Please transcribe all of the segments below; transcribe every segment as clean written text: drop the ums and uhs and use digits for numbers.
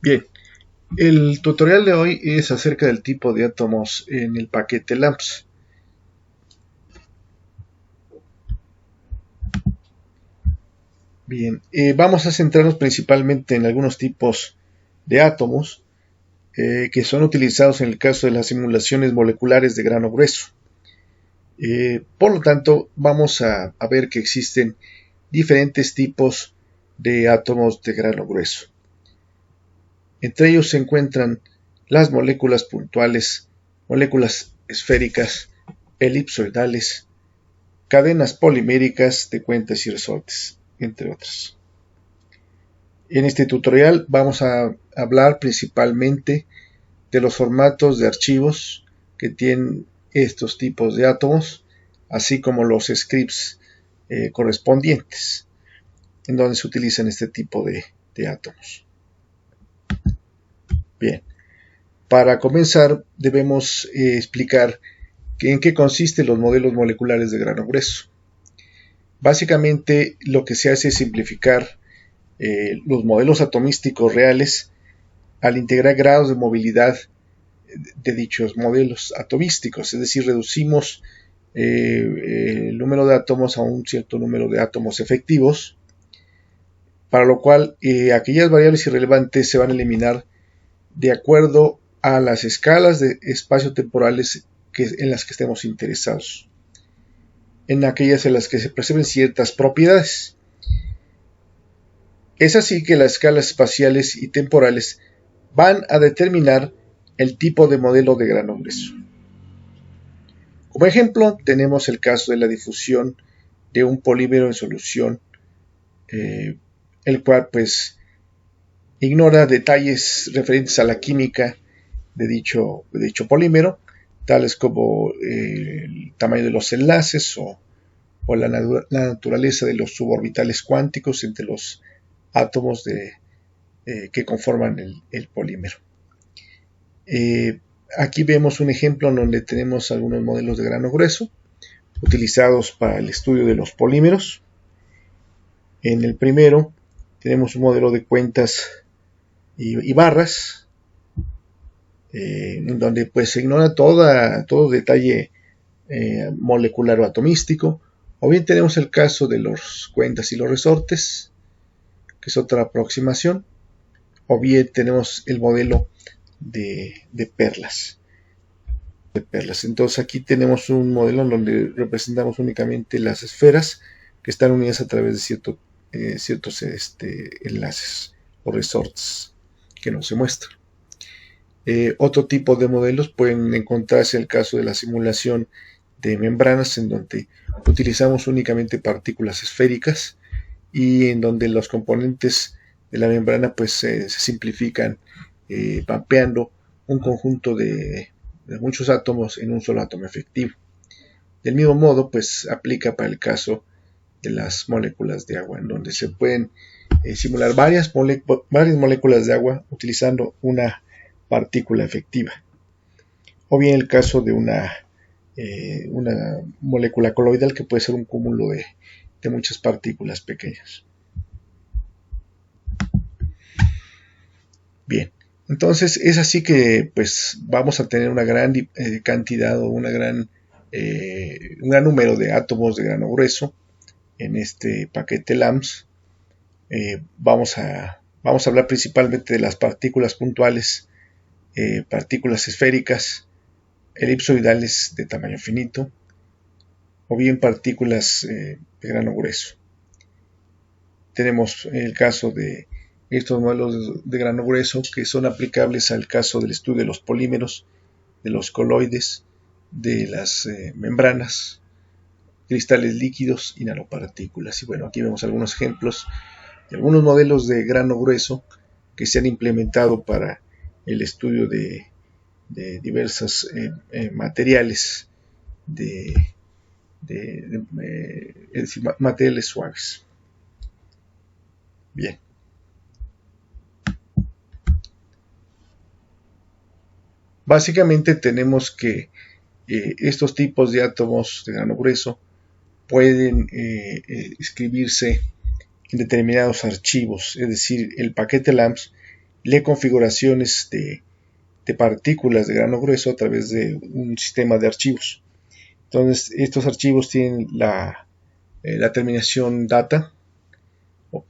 Bien, el tutorial de hoy es acerca del tipo de átomos en el paquete LAMMPS. Bien, vamos a centrarnos principalmente en algunos tipos de átomos que son utilizados en el caso de las simulaciones moleculares de grano grueso. Por lo tanto, vamos a ver que existen diferentes tipos de átomos de grano grueso. Entre ellos se encuentran las moléculas puntuales, moléculas esféricas, elipsoidales, cadenas poliméricas de cuentas y resortes, entre otras. En este tutorial vamos a hablar principalmente de los formatos de archivos que tienen estos tipos de átomos, así como los scripts correspondientes, en donde se utilizan este tipo de átomos. Bien, para comenzar debemos explicar en qué consisten los modelos moleculares de grano grueso. Básicamente lo que se hace es simplificar los modelos atomísticos reales al integrar grados de movilidad de dichos modelos atomísticos, es decir, reducimos el número de átomos a un cierto número de átomos efectivos, para lo cual aquellas variables irrelevantes se van a eliminar de acuerdo a las escalas de espacio-temporales en las que estemos interesados, en aquellas en las que se perciben ciertas propiedades. Es así que las escalas espaciales y temporales van a determinar el tipo de modelo de grano grueso. Como ejemplo, tenemos el caso de la difusión de un polímero en solución, el cual pues ignora detalles referentes a la química de dicho polímero, tales como el tamaño de los enlaces o la naturaleza de los suborbitales cuánticos entre los átomos que conforman el polímero. Aquí vemos un ejemplo en donde tenemos algunos modelos de grano grueso utilizados para el estudio de los polímeros. En el primero tenemos un modelo de cuentas y barras, en donde pues se ignora todo detalle molecular o atomístico, o bien tenemos el caso de los cuentas y los resortes, que es otra aproximación, o bien tenemos el modelo de perlas. Entonces aquí tenemos un modelo en donde representamos únicamente las esferas que están unidas a través de ciertos enlaces o resortes que no se muestran. Otro tipo de modelos pueden encontrarse en el caso de la simulación de membranas, en donde utilizamos únicamente partículas esféricas y en donde los componentes de la membrana pues se simplifican mapeando un conjunto de muchos átomos en un solo átomo efectivo. Del mismo modo pues aplica para el caso de las moléculas de agua, en donde se pueden simular varias moléculas de agua utilizando una partícula efectiva, o bien el caso de una molécula coloidal, que puede ser un cúmulo de muchas partículas pequeñas. Bien, entonces es así que pues vamos a tener una gran cantidad o un gran número de átomos de grano grueso en este paquete LAMMPS. Vamos a hablar principalmente de las partículas puntuales, partículas esféricas, elipsoidales de tamaño finito, o bien partículas de grano grueso. Tenemos el caso de estos modelos de grano grueso que son aplicables al caso del estudio de los polímeros, de los coloides, de las membranas, cristales líquidos y nanopartículas. Y bueno, aquí vemos algunos ejemplos de algunos modelos de grano grueso que se han implementado para el estudio de diversos materiales, es decir, materiales suaves. Bien. Básicamente tenemos que estos tipos de átomos de grano grueso pueden escribirse en determinados archivos, es decir, el paquete LAMMPS lee configuraciones de partículas de grano grueso a través de un sistema de archivos. Entonces, estos archivos tienen la terminación data,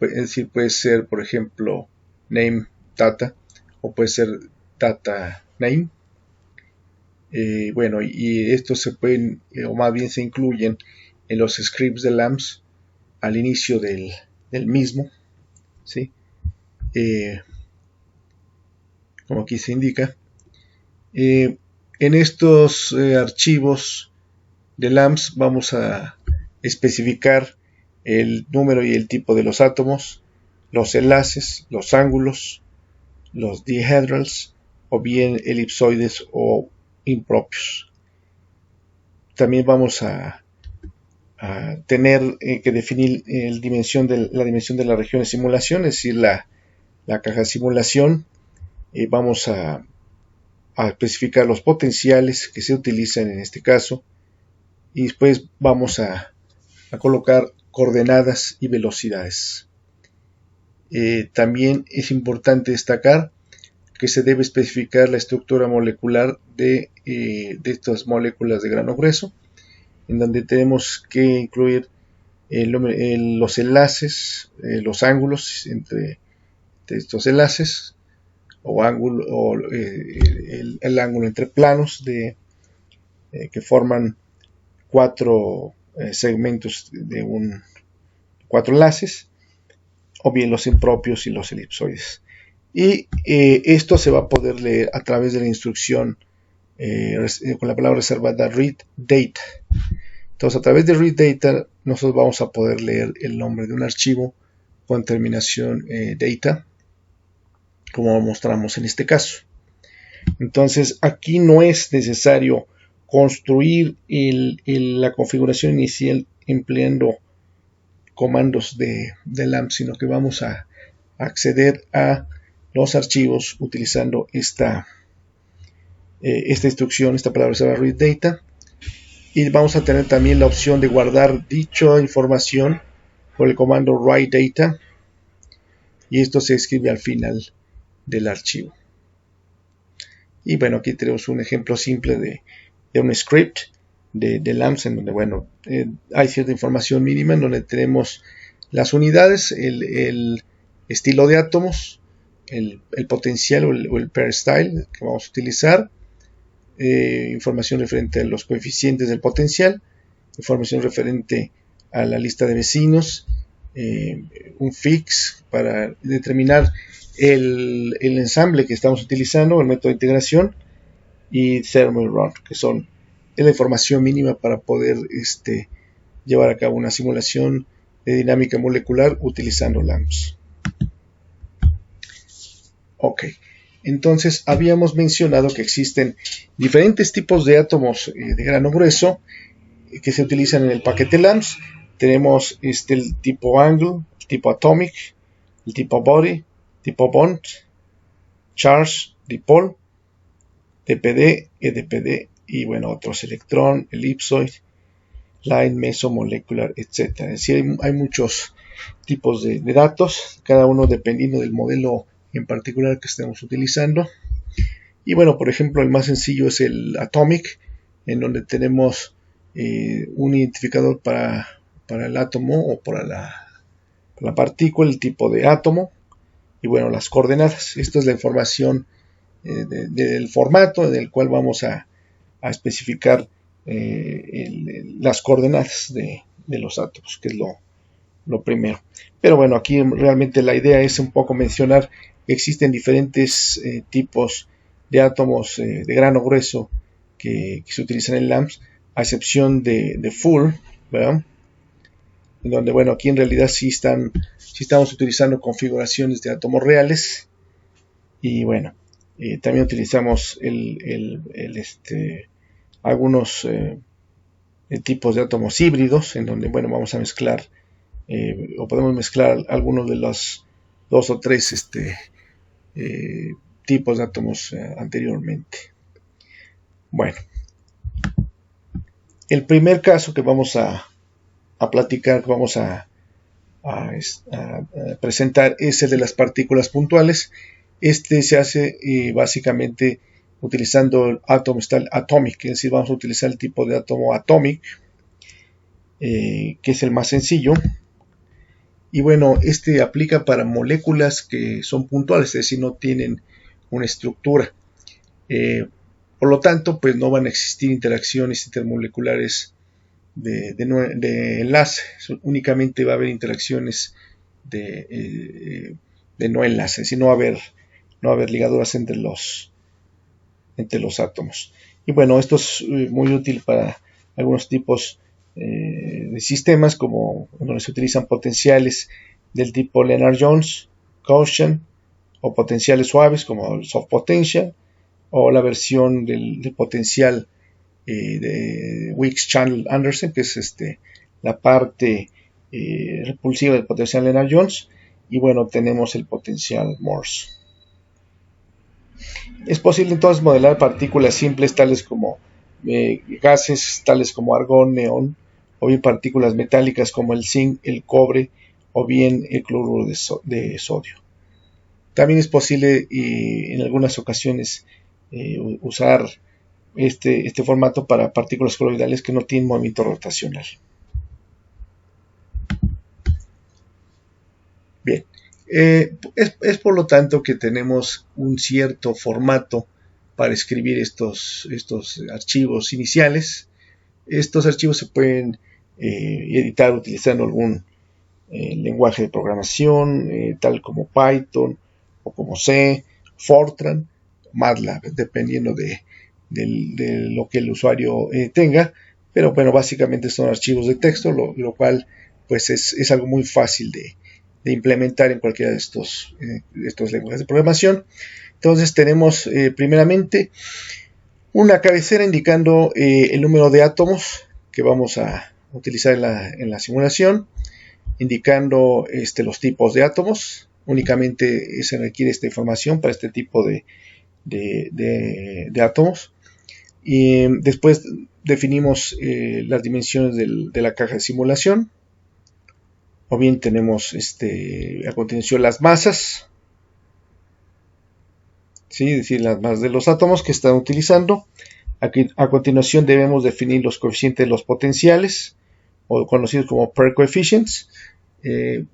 es decir, puede ser, por ejemplo, name data, o puede ser data name. Bueno, y estos se pueden, o más bien se incluyen en los scripts de LAMMPS al inicio del mismo, ¿sí? Como aquí se indica. En estos archivos de LAMMPS vamos a especificar el número y el tipo de los átomos, los enlaces, los ángulos, los dihedrals, o bien elipsoides o impropios. También vamos a tener que definir la dimensión de la región de simulación, es decir, la caja de simulación. Vamos a especificar los potenciales que se utilizan en este caso, y después vamos a colocar coordenadas y velocidades. También es importante destacar que se debe especificar la estructura molecular de estas moléculas de grano grueso, en donde tenemos que incluir los enlaces, los ángulos entre estos enlaces, o ángulo, el ángulo entre planos que forman 4 segmentos de 4 enlaces, o bien los impropios y los elipsoides. Y esto se va a poder leer a través de la instrucción con la palabra reservada read data. Entonces, a través de read data nosotros vamos a poder leer el nombre de un archivo con terminación data, como mostramos en este caso. Entonces, aquí no es necesario construir la configuración inicial empleando comandos de LAMMPS, sino que vamos a acceder a los archivos utilizando esta instrucción, esta palabra se llama read data, y vamos a tener también la opción de guardar dicha información por el comando write data, y esto se escribe al final del archivo. Y bueno, aquí tenemos un ejemplo simple de un script de LAMMPS, en donde, bueno, hay cierta información mínima, en donde tenemos las unidades, el estilo de átomos, el potencial o el peristyle que vamos a utilizar, información referente a los coeficientes del potencial, información referente a la lista de vecinos, un fix para determinar el ensamble que estamos utilizando, el método de integración, y thermal run, que son la información mínima para poder llevar a cabo una simulación de dinámica molecular utilizando LAMMPS. Ok, entonces habíamos mencionado que existen diferentes tipos de átomos de grano grueso que se utilizan en el paquete LAMMPS. Tenemos el tipo angle, el tipo atomic, el tipo body, tipo bond, charge, dipole, DPD, EDPD, y bueno, otros: electrón, elipsoid, line, mesomolecular, etc. Es decir, hay muchos tipos de datos, cada uno dependiendo del modelo en particular que estemos utilizando. Y bueno, por ejemplo, el más sencillo es el atomic, en donde tenemos un identificador para el átomo o para la partícula, el tipo de átomo, y bueno, las coordenadas. Esta es la información del formato en el cual vamos a especificar las coordenadas de los átomos, que es lo primero. Pero bueno, aquí realmente la idea es un poco mencionar que existen diferentes tipos de átomos de grano grueso que se utilizan en LAMMPS, a excepción de full, ¿verdad? En donde, bueno, aquí en realidad sí estamos utilizando configuraciones de átomos reales. Y bueno, también utilizamos algunos tipos de átomos híbridos, en donde, bueno, vamos a mezclar o podemos mezclar algunos de los 2 o 3 tipos de átomos anteriormente. Bueno, el primer caso que vamos a platicar, que vamos a presentar, es el de las partículas puntuales, Este se hace básicamente utilizando el Atom Style Atomic, es decir, vamos a utilizar el tipo de átomo Atomic, que es el más sencillo. Y bueno, este aplica para moléculas que son puntuales, es decir, no tienen una estructura. Por lo tanto, pues no van a existir interacciones intermoleculares de enlace, únicamente va a haber interacciones de no enlace, es decir, no va a haber ligaduras entre los átomos. Y bueno, esto es muy útil para algunos tipos de sistemas, como donde se utilizan potenciales del tipo Lennard-Jones, Gaussian, o potenciales suaves como el soft potential, o la versión del potencial de Weeks-Chandler-Anderson, que es la parte repulsiva del potencial Lennard-Jones, y bueno, tenemos el potencial Morse. Es posible entonces modelar partículas simples tales como gases tales como argón, neón, o bien partículas metálicas como el zinc, el cobre, o bien el cloruro de sodio. También es posible en algunas ocasiones usar este formato para partículas coloidales que no tienen movimiento rotacional. Bien, es por lo tanto que tenemos un cierto formato para escribir estos archivos iniciales. Estos archivos se pueden editar utilizando algún lenguaje de programación, tal como Python o como C, Fortran, MATLAB, dependiendo de lo que el usuario tenga, pero bueno, básicamente son archivos de texto, lo cual pues es algo muy fácil de implementar en cualquiera de estos lenguajes de programación. Entonces tenemos primeramente una cabecera indicando el número de átomos que vamos a utilizar en la simulación, indicando los tipos de átomos. Únicamente se requiere esta información para este tipo de átomos. Y después definimos las dimensiones de la caja de simulación. O bien tenemos a continuación las masas, ¿sí? Es decir, las masas de los átomos que están utilizando. Aquí, a continuación debemos definir los coeficientes de los potenciales, o conocidos como pair coefficients.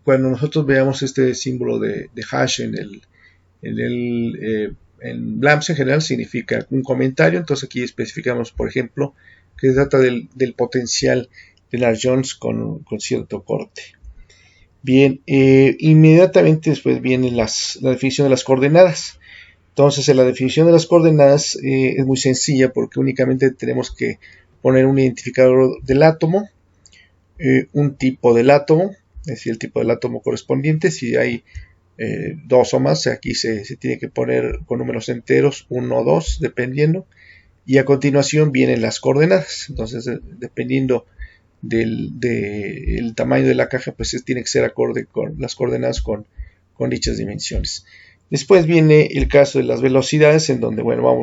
Cuando nosotros veamos este símbolo de hash en LAMMPS en general, significa un comentario. Entonces aquí especificamos, por ejemplo, que se trata del potencial de Lennard-Jones con cierto corte. Bien, inmediatamente después viene la definición de las coordenadas. Entonces, en la definición de las coordenadas es muy sencilla, porque únicamente tenemos que poner un identificador del átomo, un tipo del átomo, es decir, el tipo del átomo correspondiente. Si hay dos o más, aquí se tiene que poner con números enteros, 1 o 2, dependiendo. Y a continuación vienen las coordenadas. Entonces, dependiendo del tamaño de la caja, pues tiene que ser acorde con las coordenadas con dichas dimensiones. Después viene el caso de las velocidades, en donde, bueno,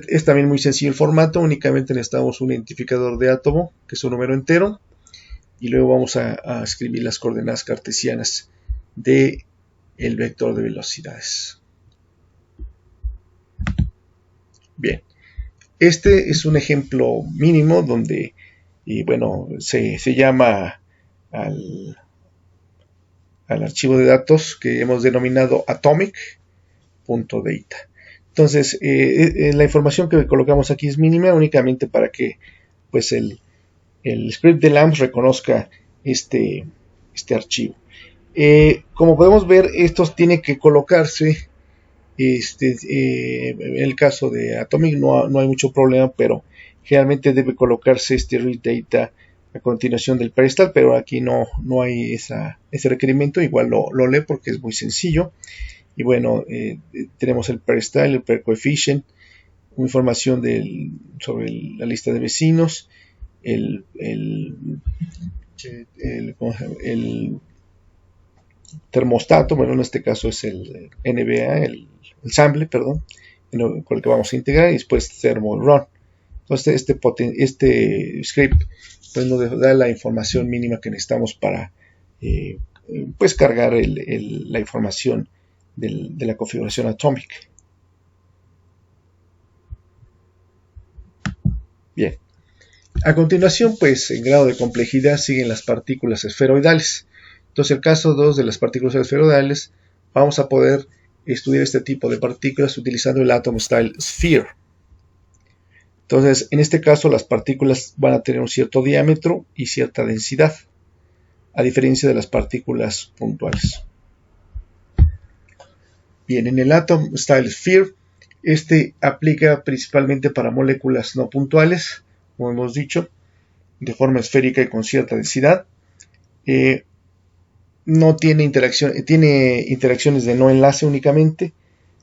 es también muy sencillo el formato. Únicamente necesitamos un identificador de átomo, que es un número entero, y luego vamos a escribir las coordenadas cartesianas del vector de velocidades. Bien, este es un ejemplo mínimo donde se llama al archivo de datos que hemos denominado atomic.data. Entonces, la información que colocamos aquí es mínima, únicamente para que pues el script de LAMMPS reconozca este archivo. Como podemos ver, estos tienen que colocarse. En el caso de Atomic no hay mucho problema, pero generalmente debe colocarse read data a continuación del pedestal, pero aquí no hay ese requerimiento. Igual lo lee porque es muy sencillo. Y bueno, tenemos el pedestal, el pair coefficient, información sobre la lista de vecinos, el termostato, bueno, en este caso es el NBA, el sample, perdón, con el que vamos a integrar, y después thermal run. Entonces este script pues nos da la información mínima que necesitamos para pues cargar la información de la configuración atómica. Bien. A continuación, pues en grado de complejidad siguen las partículas esferoidales. Entonces, el caso 2 de las partículas esferoidales, vamos a poder estudiar este tipo de partículas utilizando el Atom Style Sphere. Entonces, en este caso, las partículas van a tener un cierto diámetro y cierta densidad, a diferencia de las partículas puntuales. Bien, en el Atom Style Sphere, este aplica principalmente para moléculas no puntuales, como hemos dicho, de forma esférica y con cierta densidad. No tiene tiene interacciones de no enlace únicamente,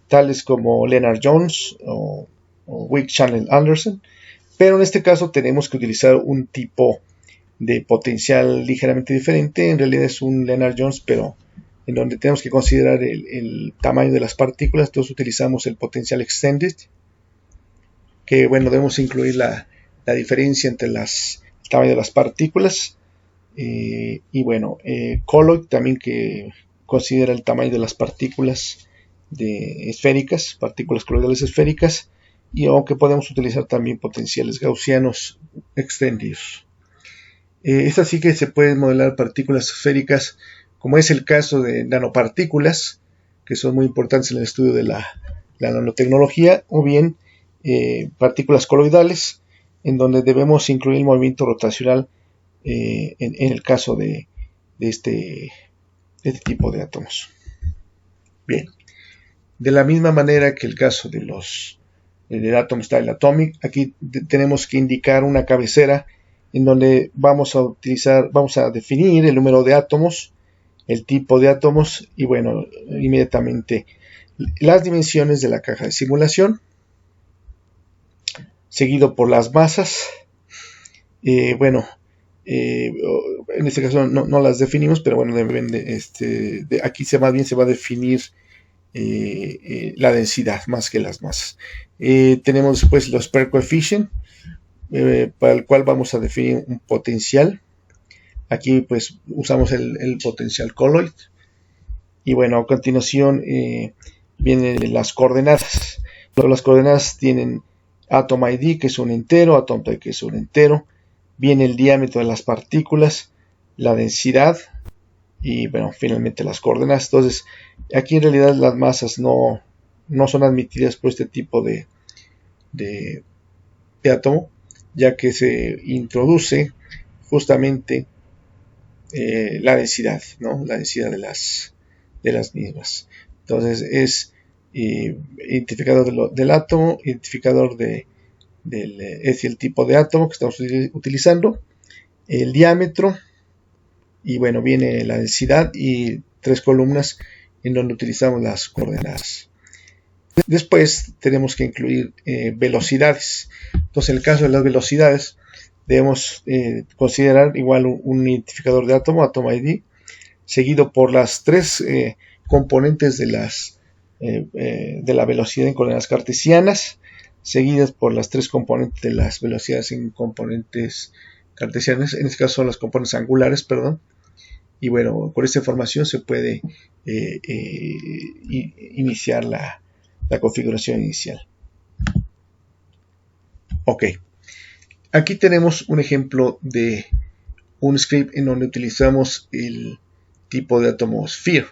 tales como Lennard-Jones o Weak-Channel-Anderson, pero en este caso tenemos que utilizar un tipo de potencial ligeramente diferente. En realidad es un Lennard-Jones, pero en donde tenemos que considerar el tamaño de las partículas. Entonces utilizamos el potencial extended, que bueno, debemos incluir la diferencia entre el tamaño de las partículas. Y bueno, colloid también, que considera el tamaño de las partículas esféricas, partículas coloidales esféricas, y aunque podemos utilizar también potenciales gaussianos extendidos. Es así que se pueden modelar partículas esféricas, como es el caso de nanopartículas, que son muy importantes en el estudio de la nanotecnología, o bien partículas coloidales, en donde debemos incluir el movimiento rotacional en el caso de este tipo de átomos. Bien, de la misma manera que el caso de del Atom Style Atomic, aquí tenemos que indicar una cabecera en donde vamos a definir el número de átomos, el tipo de átomos y bueno, inmediatamente las dimensiones de la caja de simulación, seguido por las masas. En este caso no las definimos, pero bueno, aquí más bien se va a definir la densidad más que las masas. Tenemos después los pair coefficient, para el cual vamos a definir un potencial. Aquí pues usamos el potencial colloid. Y bueno, a continuación vienen las coordenadas. Las coordenadas tienen atom ID, que es un entero, atom type, que es un entero. Viene el diámetro de las partículas, la densidad y bueno, finalmente las coordenadas. Entonces, aquí en realidad las masas no son admitidas por este tipo de átomo, ya que se introduce justamente la densidad, ¿no? La densidad de las mismas. Entonces es identificador del átomo, identificador es el tipo de átomo que estamos utilizando, el diámetro y bueno, viene la densidad y 3 columnas en donde utilizamos las coordenadas. Después tenemos que incluir velocidades. Entonces, en el caso de las velocidades, debemos considerar igual un identificador de átomo, atom ID, seguido por las 3 componentes de la velocidad en coordenadas cartesianas, seguidas por las 3 componentes de las velocidades en componentes cartesianas, en este caso son las componentes angulares, perdón. Y bueno, con esta información se puede iniciar la configuración inicial. Ok, aquí tenemos un ejemplo de un script en donde utilizamos el tipo de átomo Sphere.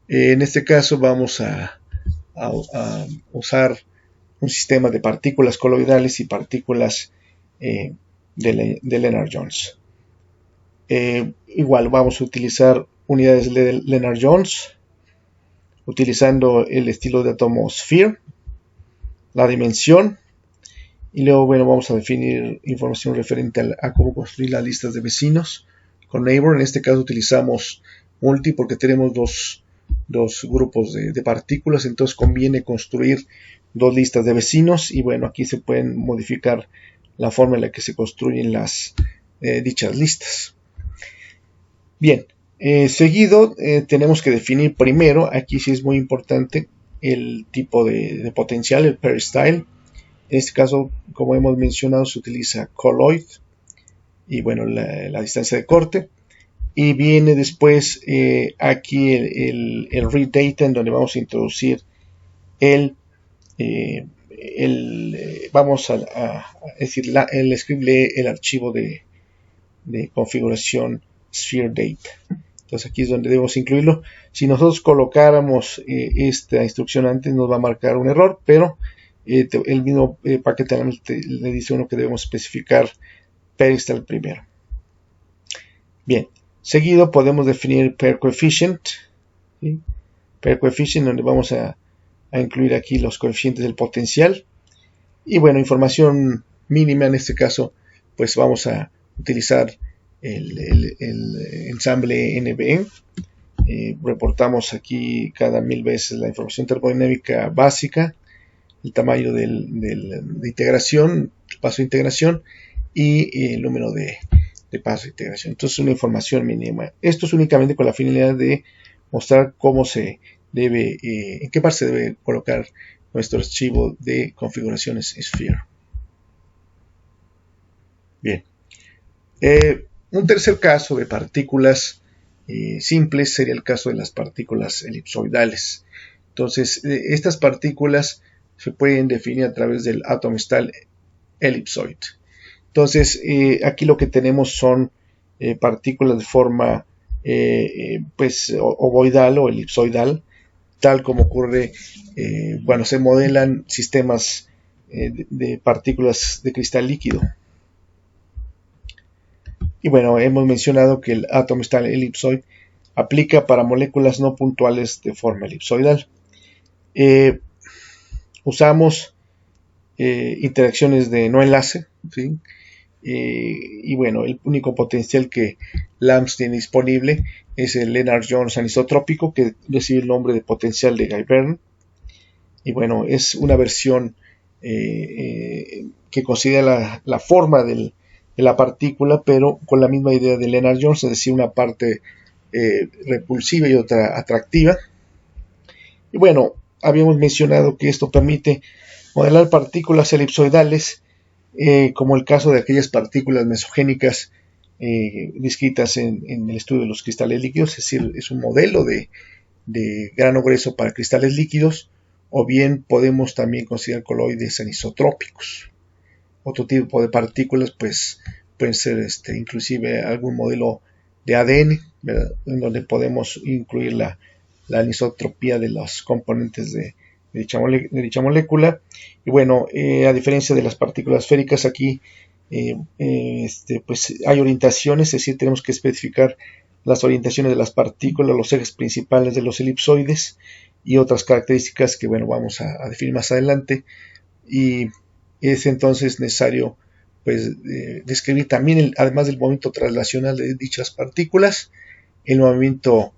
En este caso vamos a usar un sistema de partículas coloidales y partículas de Lennard-Jones. Igual vamos a utilizar unidades de Lennard-Jones utilizando el estilo de átomo Sphere, la dimensión, y luego bueno, vamos a definir información referente a cómo construir las listas de vecinos con neighbor. En este caso utilizamos multi porque tenemos dos grupos de partículas, entonces conviene construir 2 listas de vecinos y bueno, aquí se pueden modificar la forma en la que se construyen dichas listas. Bien, seguido tenemos que definir primero, aquí sí es muy importante, el tipo de potencial, el peristyle. En este caso, como hemos mencionado, se utiliza colloid y bueno, la distancia de corte. y viene después aquí el read data, en donde vamos a introducir vamos a decir, el script lee el archivo de configuración sphere data. Entonces aquí es donde debemos incluirlo. Si nosotros colocáramos esta instrucción antes, nos va a marcar un error, pero el mismo paquete le dice uno que debemos especificar pedestal primero. Bien, seguido podemos definir pair coefficient, ¿sí? Pair coefficient, donde vamos a incluir aquí los coeficientes del potencial. Y bueno, información mínima en este caso, pues vamos a utilizar el ensamble NBM. Reportamos aquí cada 1000 veces la información termodinámica básica, el tamaño de integración, el paso de integración y el número de paso de integración. Entonces, una información mínima. Esto es únicamente con la finalidad de mostrar cómo se debe, en qué parte se debe colocar nuestro archivo de configuraciones Sphere. Bien. Un tercer caso de partículas simples sería el caso de las partículas elipsoidales. Entonces, estas partículas se pueden definir a través del Atom Style Ellipsoid. Entonces, aquí lo que tenemos son partículas de forma pues ovoidal o elipsoidal, tal como ocurre, bueno, se modelan sistemas de partículas de cristal líquido. Y bueno, hemos mencionado que el Atom Style Ellipsoid aplica para moléculas no puntuales de forma elipsoidal. Usamos interacciones de no enlace, ¿sí? Y bueno, el único potencial que LAMMPS tiene disponible es el Lennard-Jones anisotrópico, que recibe el nombre de potencial de Guy-Berndt. Y bueno, es una versión que considera la forma de la partícula, pero con la misma idea de Lennard-Jones, es decir, una parte repulsiva y otra atractiva. Y bueno, habíamos mencionado que esto permite modelar partículas elipsoidales, como el caso de aquellas partículas mesogénicas descritas en el estudio de los cristales líquidos, es decir, es un modelo de grano grueso para cristales líquidos, o bien podemos también considerar coloides anisotrópicos. Otro tipo de partículas pues pueden ser inclusive algún modelo de ADN, ¿verdad?, en donde podemos incluir la anisotropía de los componentes de dicha molécula. Y bueno, a diferencia de las partículas esféricas, aquí pues hay orientaciones, es decir, tenemos que especificar las orientaciones de las partículas, los ejes principales de los elipsoides y otras características que bueno, vamos a definir más adelante. Y es entonces necesario pues describir también, además del movimiento traslacional de dichas partículas, el movimiento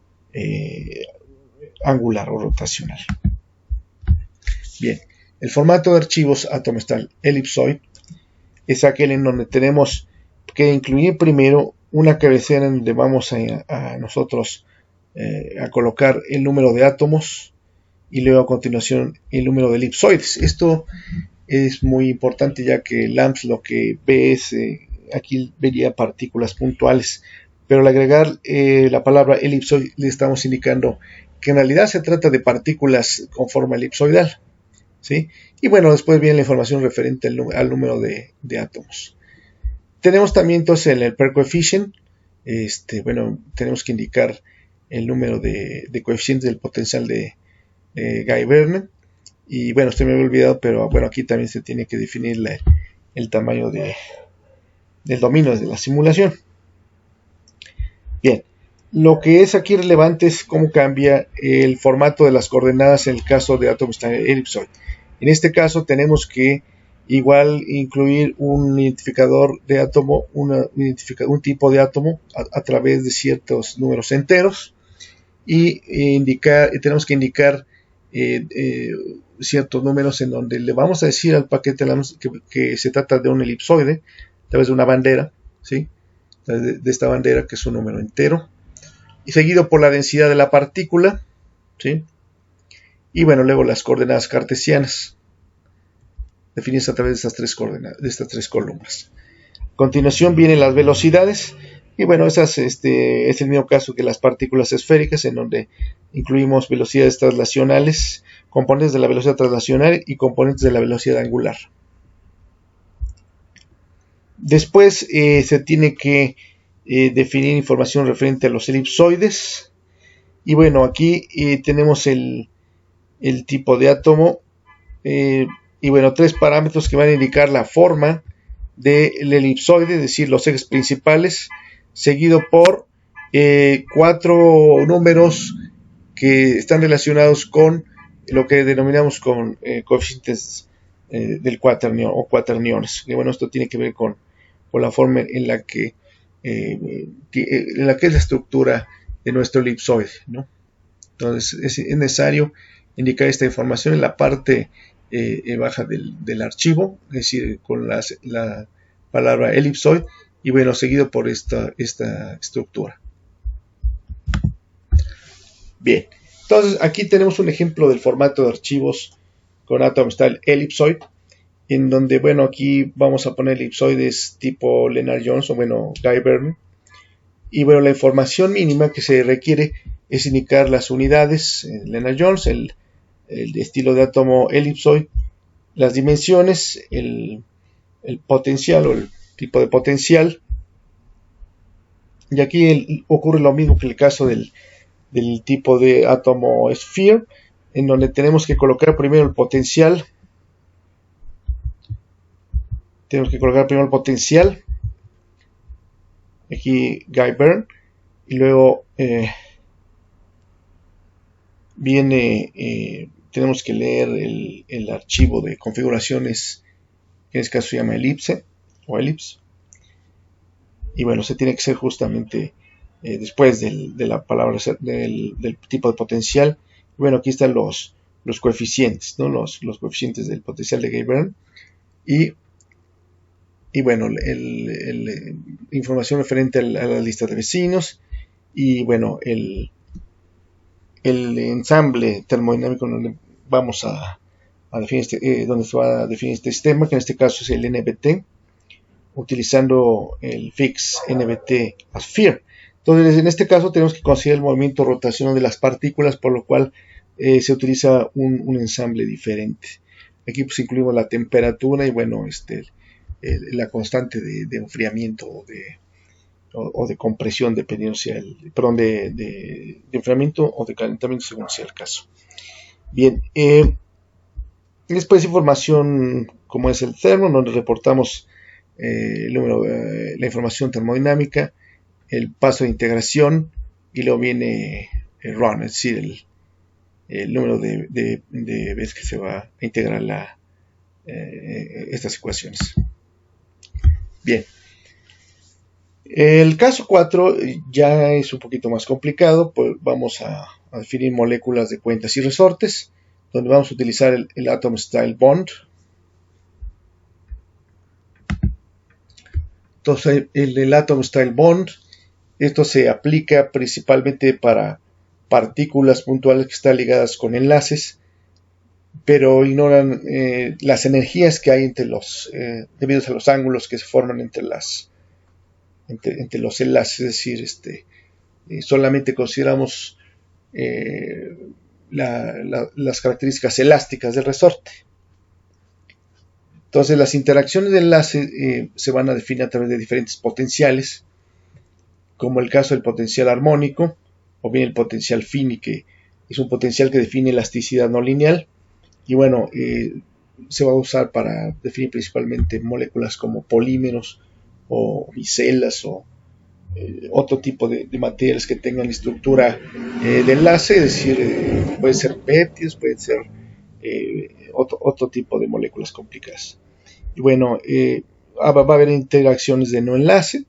angular o rotacional. Bien, el formato de archivos Atom Style Ellipsoid es aquel en donde tenemos que incluir primero una cabecera en donde vamos a nosotros a colocar el número de átomos y luego a continuación el número de elipsoides. Esto es muy importante, ya que LAMMPS lo que ve es, aquí vería partículas puntuales, pero al agregar la palabra elipsoid le estamos indicando que en realidad se trata de partículas con forma elipsoidal, ¿sí? Y bueno, después viene la información referente al número de átomos. Tenemos también entonces el pair coefficient. Bueno, tenemos que indicar el número de coeficientes del potencial de Guy-Berndt. Y bueno, me había olvidado, pero bueno, aquí también se tiene que definir el tamaño del dominio de la simulación. Bien, lo que es aquí relevante es cómo cambia el formato de las coordenadas en el caso de Atom Style Ellipsoid. En este caso tenemos que igual incluir un identificador de átomo, un tipo de átomo a través de ciertos números enteros, y tenemos que indicar ciertos números en donde le vamos a decir al paquete que se trata de un elipsoide a través de una bandera, ¿sí?, de esta bandera, que es un número entero, y seguido por la densidad de la partícula, ¿sí?, y bueno, luego las coordenadas cartesianas definidas a través de estas tres columnas. A continuación vienen las velocidades. Y bueno, es el mismo caso que las partículas esféricas, en donde incluimos velocidades traslacionales, componentes de la velocidad traslacional y componentes de la velocidad angular. Después se tiene que definir información referente a los elipsoides. Y bueno, aquí tenemos el tipo de átomo. Y bueno, 3 parámetros que van a indicar la forma del elipsoide, es decir, los ejes principales, seguido por 4 números que están relacionados con lo que denominamos con coeficientes del cuaternión o cuaterniones. Y bueno, esto tiene que ver con la forma en la que es la estructura de nuestro elipsoide, ¿no? Entonces es necesario indicar esta información en la parte baja del archivo, es decir, con la palabra elipsoid, y bueno, seguido por esta estructura. Bien, entonces aquí tenemos un ejemplo del formato de archivos con Atom Style Ellipsoid, en donde, bueno, aquí vamos a poner elipsoides tipo Lennard-Jones o, bueno, Guy Byrne. Y bueno, la información mínima que se requiere es indicar las unidades, Lennard-Jones, el estilo de átomo elipsoid, las dimensiones, el potencial o el tipo de potencial. Y aquí ocurre lo mismo que en el caso del tipo de átomo sphere, en donde tenemos que colocar primero el potencial. Aquí Guy Byrne, y luego tenemos que leer el archivo de configuraciones, que en este caso se llama ellipse o ellipse. Y bueno, se tiene que ser justamente después de la palabra del tipo de potencial. Bueno, aquí están los coeficientes, ¿no? Los coeficientes del potencial de Guy Byrne. Y bueno, información referente a la lista de vecinos. Y bueno, el ensamble termodinámico donde vamos a definir donde se va a definir este sistema, que en este caso es el NBT, utilizando el fix NBT sphere. Entonces, en este caso tenemos que considerar el movimiento rotacional de las partículas, por lo cual se utiliza un ensamble diferente. Aquí pues incluimos la temperatura y bueno, la constante de enfriamiento o de compresión, dependiendo sea de enfriamiento o de calentamiento, según sea el caso. Bien, después información como es el termo, donde reportamos la información termodinámica, el paso de integración, y luego viene el run, es decir, el número de veces que se va a integrar estas ecuaciones. Bien, el caso 4 ya es un poquito más complicado, pues vamos a definir moléculas de cuentas y resortes, donde vamos a utilizar el Atom Style Bond. Entonces, el Atom Style Bond, esto se aplica principalmente para partículas puntuales que están ligadas con enlaces, pero ignoran las energías que hay debido a los ángulos que se forman entre los enlaces, es decir, solamente consideramos las características elásticas del resorte. Entonces, las interacciones de enlace se van a definir a través de diferentes potenciales, como el caso del potencial armónico, o bien el potencial Fini, que es un potencial que define elasticidad no lineal. Y bueno, se va a usar para definir principalmente moléculas como polímeros o micelas o otro tipo de materiales que tengan estructura de enlace, es decir, pueden ser péptidos, pueden ser otro tipo de moléculas complicadas. Y bueno, va a haber interacciones de no enlace,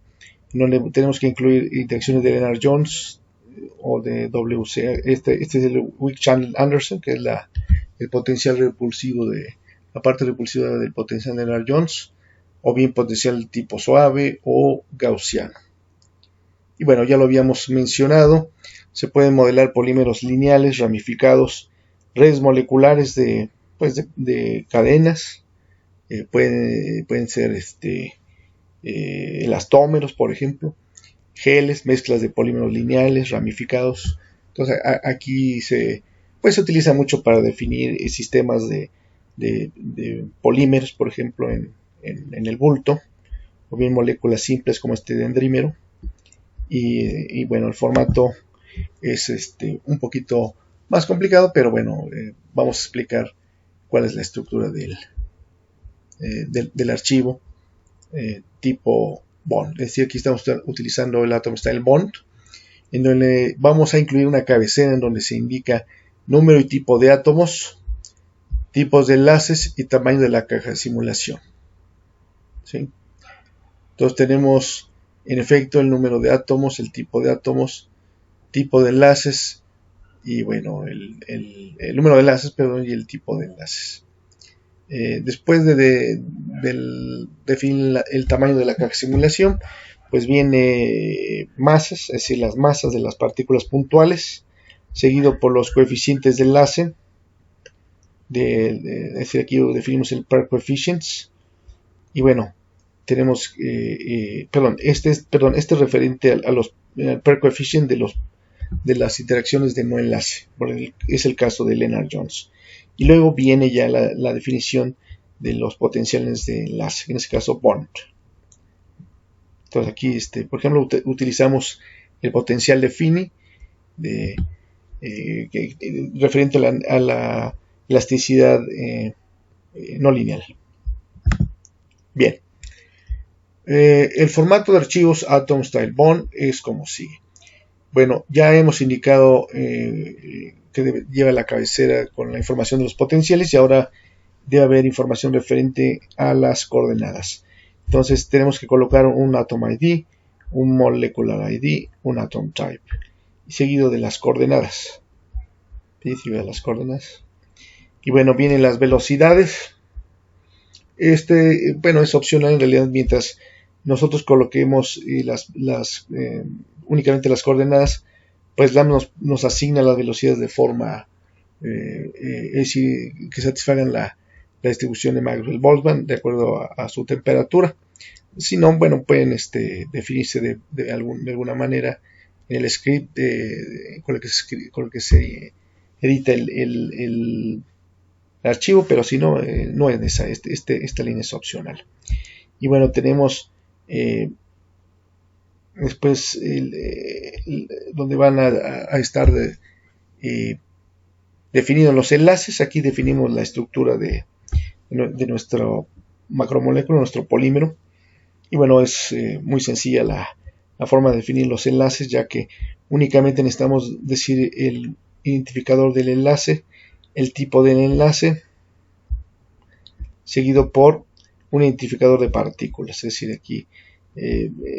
donde tenemos que incluir interacciones de Lennard-Jones o de WC. Este es el Weak Channel Anderson, que es el potencial repulsivo la parte repulsiva del potencial de Lennard-Jones, o bien potencial tipo suave o gaussiano. Y bueno, ya lo habíamos mencionado, se pueden modelar polímeros lineales, ramificados, redes moleculares de cadenas, pueden ser elastómeros, por ejemplo, geles, mezclas de polímeros lineales, ramificados. Entonces aquí se utiliza mucho para definir sistemas de polímeros, por ejemplo, en el bulto, o bien moléculas simples como este dendrímero. Y bueno, el formato es un poquito más complicado, pero bueno, vamos a explicar cuál es la estructura del archivo tipo bond. Es decir, aquí estamos utilizando el Atom Style Bond, en donde vamos a incluir una cabecera en donde se indica número y tipo de átomos, tipos de enlaces y tamaño de la caja de simulación. ¿Sí? Entonces tenemos en efecto el número de átomos, el tipo de átomos, tipo de enlaces y bueno, el número de enlaces, perdón, y el tipo de enlaces. Después de definir el tamaño de la caja de simulación, pues viene masas, es decir, las masas de las partículas puntuales, seguido por los coeficientes de enlace. Es decir, aquí definimos el pair coefficients. Y bueno, tenemos, este es referente a los pair coefficient de las interacciones de no enlace. Es el caso de Lennard-Jones. Y luego viene ya la definición de los potenciales de enlace, en este caso bond. Entonces aquí, por ejemplo, utilizamos el potencial de Finney, referente a la elasticidad no lineal. Bien. El formato de archivos Atom Style Bond es como sigue. Bueno, ya hemos indicado que lleva la cabecera con la información de los potenciales y ahora debe haber información referente a las coordenadas. Entonces tenemos que colocar un Atom ID, un Molecular ID, un Atom Type, seguido de las coordenadas. Y bueno, vienen las velocidades. Bueno, es opcional en realidad mientras nosotros coloquemos únicamente las coordenadas, pues nos asigna las velocidades de forma es decir, que satisfagan la distribución de Maxwell-Boltzmann de acuerdo a su temperatura. Si no, bueno, pueden definirse de alguna manera en el script con el que se edita el archivo, pero si no, no es necesaria. Esta línea es opcional. Y bueno, tenemos después donde van a estar definidos los enlaces. Aquí definimos la estructura de nuestro macromolécula, nuestro polímero. Y bueno, es muy sencilla la forma de definir los enlaces, ya que únicamente necesitamos decir el identificador del enlace, el tipo del enlace, seguido por un identificador de partículas. Es decir, aquí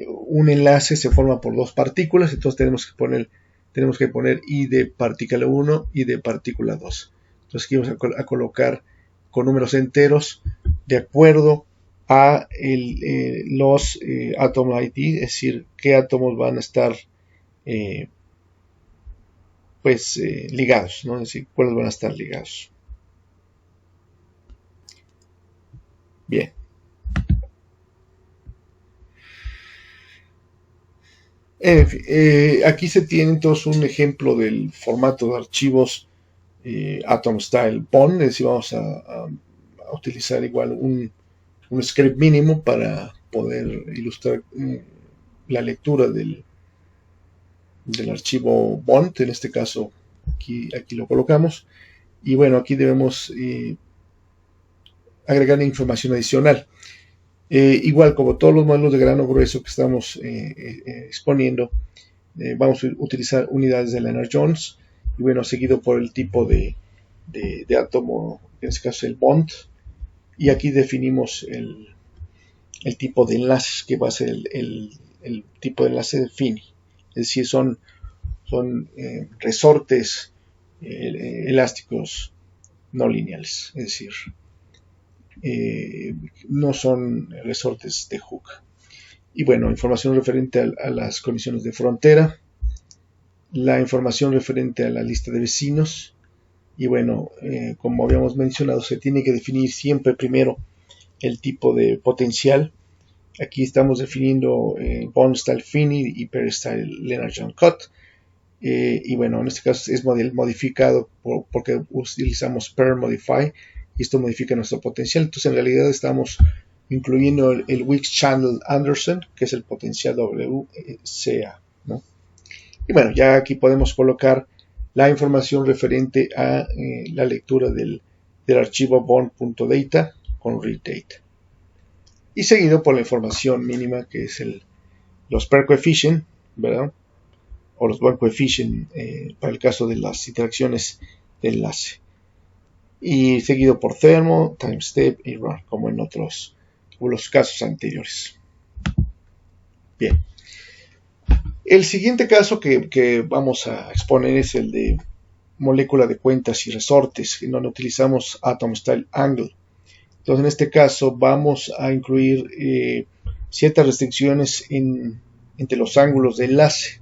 un enlace se forma por dos partículas, entonces tenemos que poner I de partícula 1 y de partícula 2. Entonces aquí vamos a colocar con números enteros de acuerdo a los Atom ID, es decir, qué átomos van a estar ligados, ¿no? Es decir, cuáles van a estar ligados. Bien. Aquí se tiene entonces un ejemplo del formato de archivos Atom Style Bond, es decir, vamos a utilizar igual un script mínimo para poder ilustrar la lectura del archivo Bond. En este caso aquí lo colocamos y bueno, aquí debemos agregar información adicional. Igual como todos los modelos de grano grueso que estamos exponiendo, vamos a utilizar unidades de Lennard-Jones y bueno, seguido por el tipo de átomo, en este caso el bond, y aquí definimos el tipo de enlaces que va a ser el tipo de enlace de Finney. Es decir, son resortes elásticos no lineales, es decir, no son resortes de Hooke. Y bueno, información referente a las condiciones de frontera, la información referente a la lista de vecinos, y bueno, como habíamos mencionado, se tiene que definir siempre primero el tipo de potencial Aquí estamos definiendo bond style Finney y pair style Lennard-Jones cut. Y bueno, en este caso es modificado porque utilizamos pair modify y esto modifica nuestro potencial. Entonces en realidad estamos incluyendo el Weak Channel Anderson, que es el potencial WCA, ¿no? Y bueno, ya aquí podemos colocar la información referente a la lectura del archivo bond.data con read data. Y seguido por la información mínima, que es los pair coefficient, ¿verdad? O los bond coefficient para el caso de las interacciones de enlace. Y seguido por thermo, time step y run, como en los casos anteriores. Bien. El siguiente caso que vamos a exponer es el de molécula de cuentas y resortes, en donde utilizamos Atom Style Angle. Entonces, en este caso vamos a incluir ciertas restricciones entre los ángulos de enlace,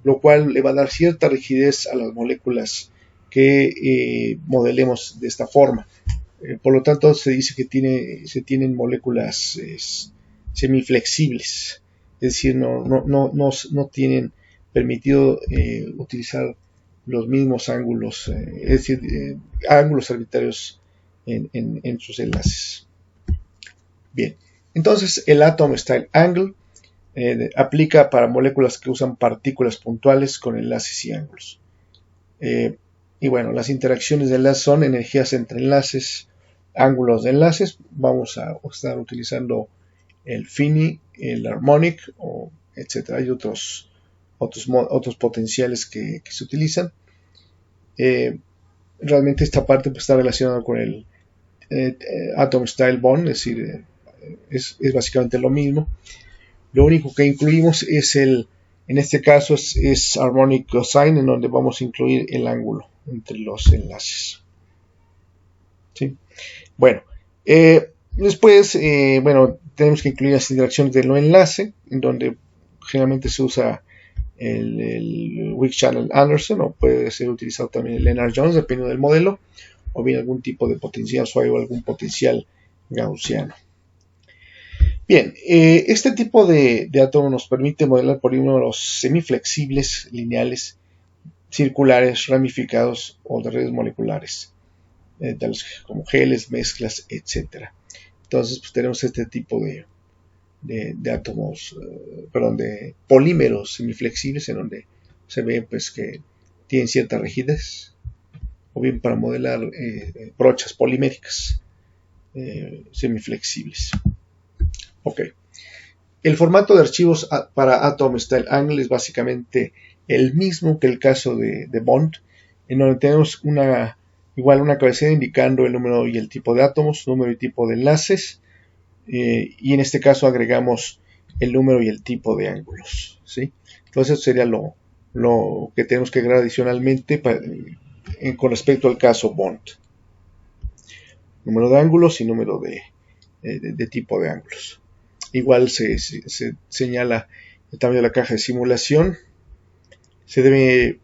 lo cual le va a dar cierta rigidez a las moléculas que modelemos de esta forma. Por lo tanto, se dice que se tienen moléculas semiflexibles, es decir, no tienen permitido utilizar los mismos ángulos, es decir, ángulos arbitrarios en sus enlaces. Bien, entonces el Atom Style Angle aplica para moléculas que usan partículas puntuales con enlaces y ángulos. Y bueno, las interacciones de enlace son energías entre enlaces, ángulos de enlaces. Vamos a estar utilizando el Finney, el Harmonic, etc. Hay otros potenciales que se utilizan. Realmente esta parte pues, está relacionada con el Atom Style Bond, es decir, es básicamente lo mismo. Lo único que incluimos es en este caso es Harmonic Cosine, en donde vamos a incluir el ángulo entre los enlaces. ¿Sí? Bueno, después, tenemos que incluir las interacciones del no enlace, en donde generalmente se usa el Weak Channel Anderson, o puede ser utilizado también el Lennard-Jones, dependiendo del modelo, o bien algún tipo de potencial suave o algún potencial gaussiano. Bien, este tipo de átomo nos permite modelar polímeros semiflexibles, lineales, circulares, ramificados o de redes moleculares, tales como geles, mezclas, etc. Entonces, pues, tenemos este tipo de átomos, de polímeros semiflexibles, en donde se ve pues, que tienen cierta rigidez, o bien para modelar brochas poliméricas semiflexibles. Ok. El formato de archivos para Atom Style Angle es básicamente el mismo que el caso de Bond, en donde tenemos una cabecera indicando el número y el tipo de átomos, número y tipo de enlaces, y en este caso agregamos el número y el tipo de ángulos, ¿sí? Entonces eso sería lo que tenemos que agregar adicionalmente con respecto al caso Bond. Número de ángulos y número de tipo de ángulos. Igual se señala el tamaño de la caja de simulación. Se debe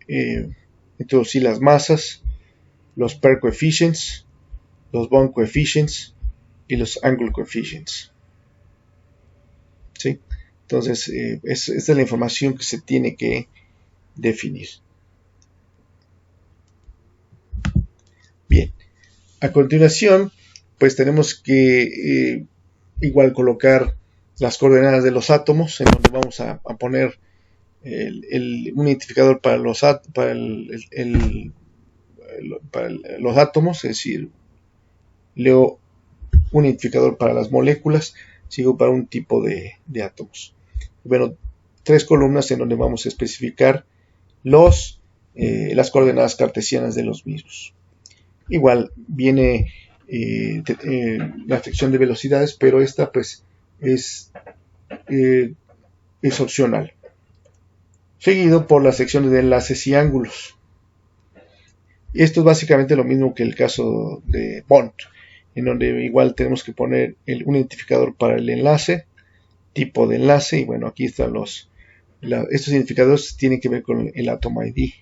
introducir las masas, los pair coefficients, los bond coefficients y los angle coefficients. ¿Sí? Entonces, esta es la información que se tiene que definir. Bien, a continuación, pues tenemos que igual colocar las coordenadas de los átomos, en donde vamos a poner un identificador para los átomos, es decir, luego un identificador para las moléculas, sigo para un tipo de átomos. Bueno, 3 columnas en donde vamos a especificar las coordenadas cartesianas de los mismos. Igual viene la sección de velocidades, pero esta pues es opcional. Seguido por las secciones de enlaces y ángulos. Esto es básicamente lo mismo que el caso de Bond, en donde igual tenemos que poner un identificador para el enlace, tipo de enlace, y bueno, aquí están estos identificadores tienen que ver con el Atom ID,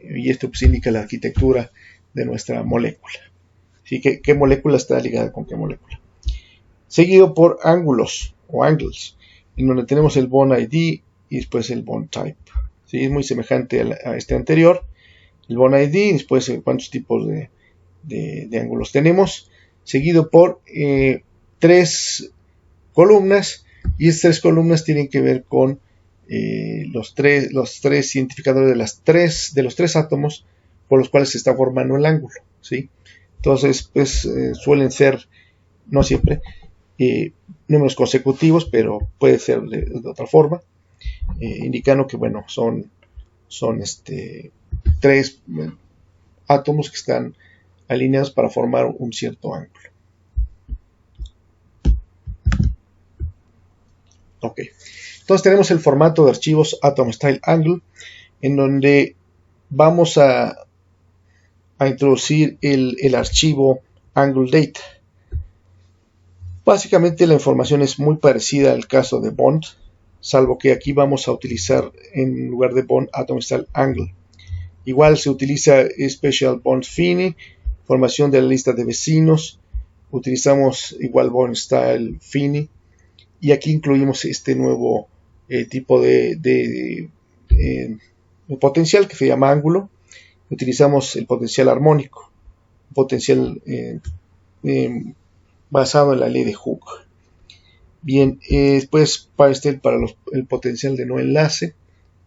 y esto pues indica la arquitectura de nuestra molécula. ¿Sí? ¿Qué molécula está ligada con qué molécula? Seguido por ángulos. o angles, en donde tenemos el bond ID y después el bond type. ¿Sí? Es muy semejante a este anterior. El bond ID, después cuántos tipos de ángulos tenemos, seguido por 3 columnas, y estas 3 columnas tienen que ver con los tres identificadores de los 3 átomos por los cuales se está formando el ángulo. ¿Sí? Entonces, pues suelen ser, no siempre, números consecutivos, pero puede ser de otra forma, indicando que, bueno, son 3 átomos que están alineados para formar un cierto ángulo. Ok, entonces tenemos el formato de archivos Atom Style Angle, en donde vamos a introducir el archivo Angle Data. Básicamente la información es muy parecida al caso de Bond, salvo que aquí vamos a utilizar en lugar de Bond Atom Style Angle. Igual se utiliza Special Bond Fini, información de la lista de vecinos, utilizamos igual Bond Style Fini, y aquí incluimos este nuevo tipo de potencial que se llama ángulo. Utilizamos el potencial armónico, potencial basado en la ley de Hooke. Bien, después para el potencial de no enlace,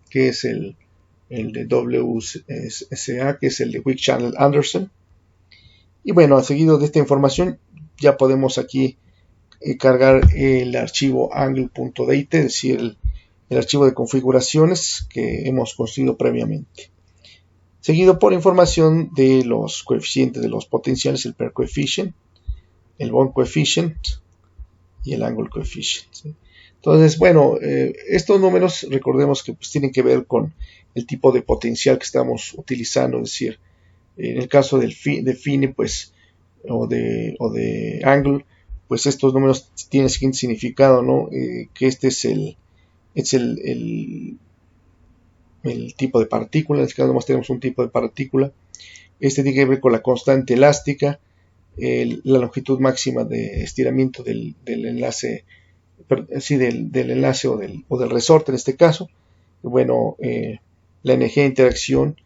que es el de WSA, que es el de Weak Channel Anderson. Y bueno, seguido de esta información ya podemos aquí cargar el archivo angle.data, es decir, el archivo de configuraciones que hemos construido previamente. Seguido por información de los coeficientes de los potenciales, el pair coefficient, el bond coefficient y el angle coefficient. ¿Sí? Entonces, bueno, estos números recordemos que pues, tienen que ver con el tipo de potencial que estamos utilizando, es decir, en el caso de Fini, pues, o de angle, pues estos números tienen el siguiente significado, ¿no? Que este es el tipo de partícula. En este caso, nomás tenemos un tipo de partícula. Este tiene que ver con la constante elástica, la longitud máxima de estiramiento del enlace, del enlace o del resorte en este caso. Bueno, la energía de interacción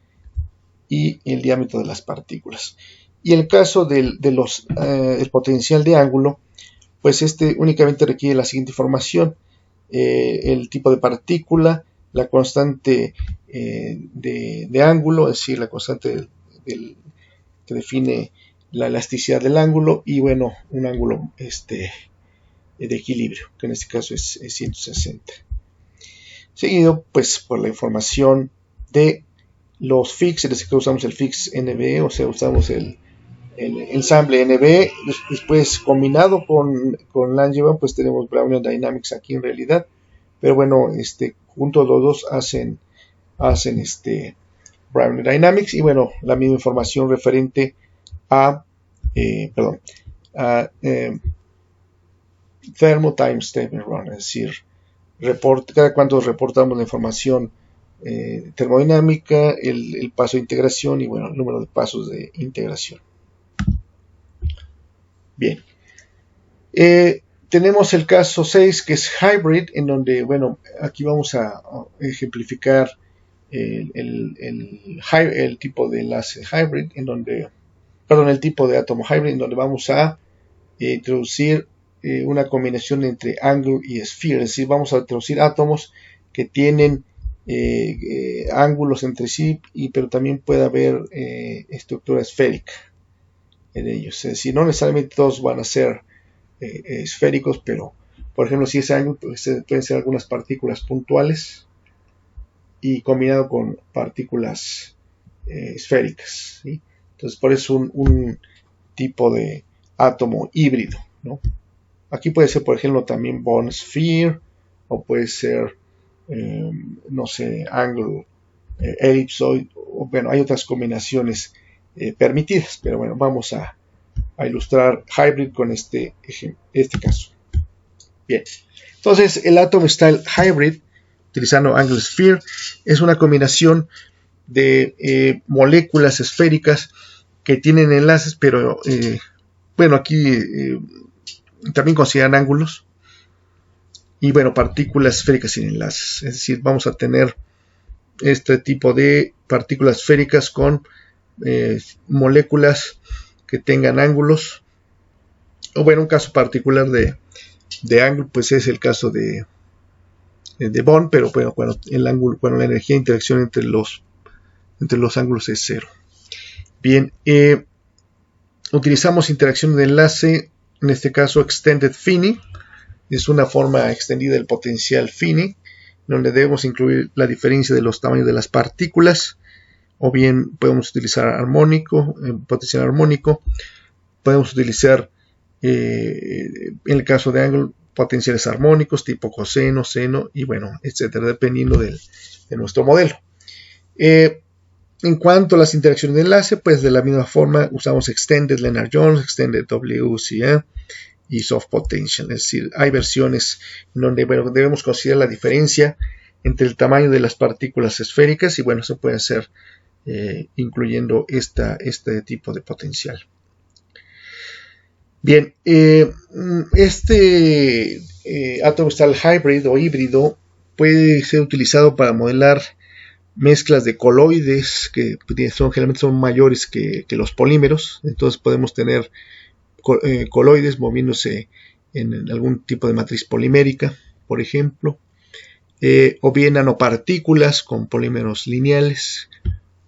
y el diámetro de las partículas. Y en el caso del potencial de ángulo, pues este únicamente requiere la siguiente información: el tipo de partícula, la constante de ángulo, es decir, la constante que define la elasticidad del ángulo, y bueno, un ángulo de equilibrio, que en este caso es 160. Seguido pues por la información de los fix, en este caso usamos el fix NB, o sea, usamos el ensamble NB, después combinado con Langevin, pues tenemos Brownian Dynamics aquí en realidad, pero bueno, juntos los dos hacen Brownian Dynamics, y bueno, la misma información referente a Thermo Time Step Run, es decir, cada cuánto reportamos la información termodinámica, el paso de integración y bueno, el número de pasos de integración. Bien, tenemos el caso 6, que es Hybrid, en donde, bueno, aquí vamos a ejemplificar el tipo de enlace Hybrid, el tipo de átomo Hybrid, en donde vamos a introducir una combinación entre angle y sphere, es decir, vamos a introducir átomos que tienen ángulos entre sí, pero también puede haber estructura esférica en ellos, es decir, no necesariamente todos van a ser esféricos, pero por ejemplo, si es ángulo, pues, pueden ser algunas partículas puntuales y combinado con partículas esféricas, ¿sí? Entonces, por eso un tipo de átomo híbrido, ¿no? Aquí puede ser, por ejemplo, también bond sphere, o puede ser, no sé, angle ellipsoid, o bueno, hay otras combinaciones permitidas, pero bueno, vamos a ilustrar Hybrid con este caso. Bien, entonces el Atom Style Hybrid, utilizando Angle Sphere, es una combinación de moléculas esféricas que tienen enlaces, pero bueno, aquí también consideran ángulos, y bueno, partículas esféricas sin enlaces. Es decir, vamos a tener este tipo de partículas esféricas con moléculas que tengan ángulos, o bueno, un caso particular de ángulo pues es el caso de Bond, pero bueno, cuando el ángulo, cuando la energía de interacción entre los ángulos es cero. Bien, utilizamos interacción de enlace, en este caso extended Finney, es una forma extendida del potencial Finney, donde debemos incluir la diferencia de los tamaños de las partículas, o bien podemos utilizar armónico, potencial armónico, podemos utilizar en el caso de ángulo potenciales armónicos tipo coseno, seno y bueno, etcétera, dependiendo de nuestro modelo. En cuanto a las interacciones de enlace, pues de la misma forma usamos Extended Lennard-Jones, Extended WCA y Soft Potential. Es decir, hay versiones en donde bueno, debemos considerar la diferencia entre el tamaño de las partículas esféricas y bueno, se puede hacer incluyendo este tipo de potencial. Bien, este Atom Style Hybrid o híbrido puede ser utilizado para modelar mezclas de coloides que generalmente son mayores que los polímeros. Entonces podemos tener coloides moviéndose en algún tipo de matriz polimérica, por ejemplo, o bien nanopartículas con polímeros lineales,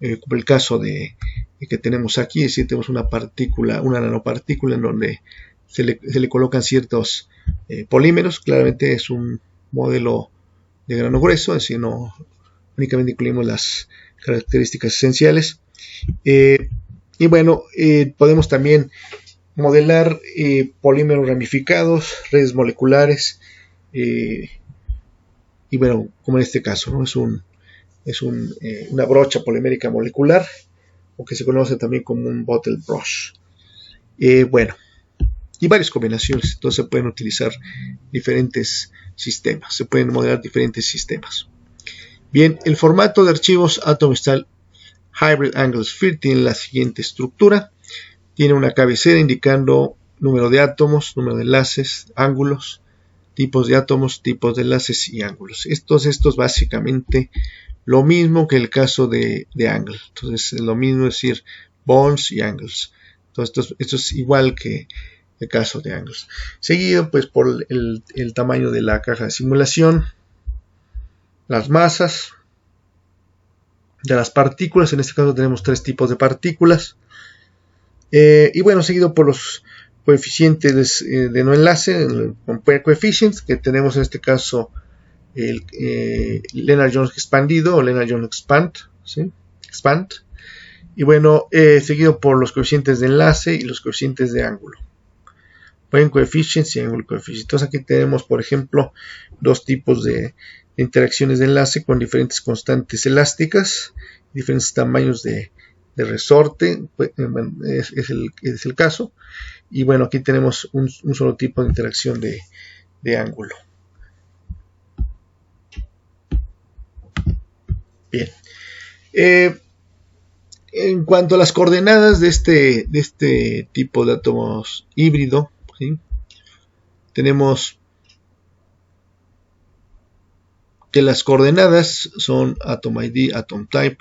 como el caso que tenemos aquí. Es decir, tenemos una nanopartícula en donde se le colocan ciertos polímeros. Claramente es un modelo de grano grueso, es decir, no únicamente incluimos las características esenciales. Y bueno, podemos también modelar polímeros ramificados, redes moleculares, y bueno, como en este caso, ¿no? Es una brocha polimérica molecular, o que se conoce también como un bottle brush. Bueno, y varias combinaciones. Entonces se pueden utilizar diferentes sistemas, se pueden modelar diferentes sistemas. Bien, el formato de archivos Atom Style Hybrid Angle Sphere tiene la siguiente estructura. Tiene una cabecera indicando número de átomos, número de enlaces, ángulos, tipos de átomos, tipos de enlaces y ángulos. Esto es básicamente lo mismo que el caso de angle. Entonces es lo mismo decir bonds y angles. Entonces esto es igual que el caso de angles. Seguido pues por el tamaño de la caja de simulación, las masas de las partículas. En este caso tenemos tres tipos de partículas. Y bueno, seguido por los coeficientes de no enlace, el compare coefficients, que tenemos en este caso el Lennard-Jones expandido o Lennard-Jones expand, y bueno, seguido por los coeficientes de enlace y los coeficientes de ángulo, point coefficients y angle coefficients. Entonces aquí tenemos, por ejemplo, dos tipos de interacciones de enlace con diferentes constantes elásticas, diferentes tamaños de resorte, es el caso. Y bueno, aquí tenemos un solo tipo de interacción de ángulo. Bien. En cuanto a las coordenadas de este tipo de átomos híbrido, ¿sí? Tenemos que las coordenadas son atom ID, atom type,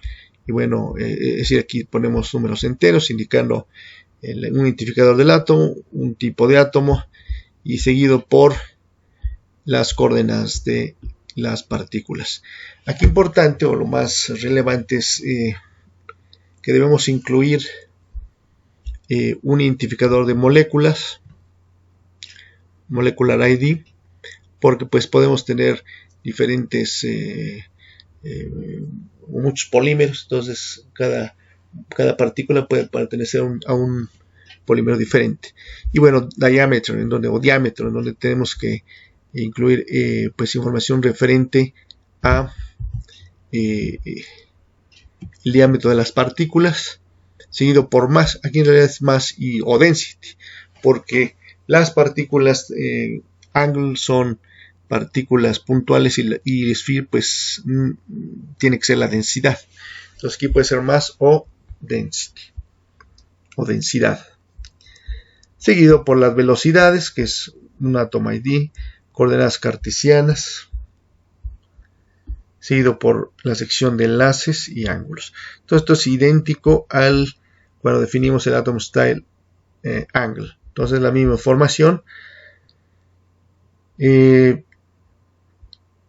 y bueno, es decir, aquí ponemos números enteros indicando un identificador del átomo, un tipo de átomo, y seguido por las coordenadas de las partículas. Aquí importante, o lo más relevante, es que debemos incluir un identificador de moléculas, molecular ID, porque pues podemos tener diferentes muchos polímeros. Entonces cada partícula puede pertenecer a un polímero diferente. Y bueno, diámetro, en donde tenemos que incluir pues información referente a el diámetro de las partículas, seguido por mass. Aquí en realidad es mass o density, porque las partículas angle son partículas puntuales y sphere pues tiene que ser la densidad. Entonces aquí puede ser mass o density o densidad, seguido por las velocidades, que es un atom ID, coordenadas cartesianas, seguido por la sección de enlaces y ángulos. Todo esto es idéntico al cuando definimos el Atom Style Angle. Entonces la misma información,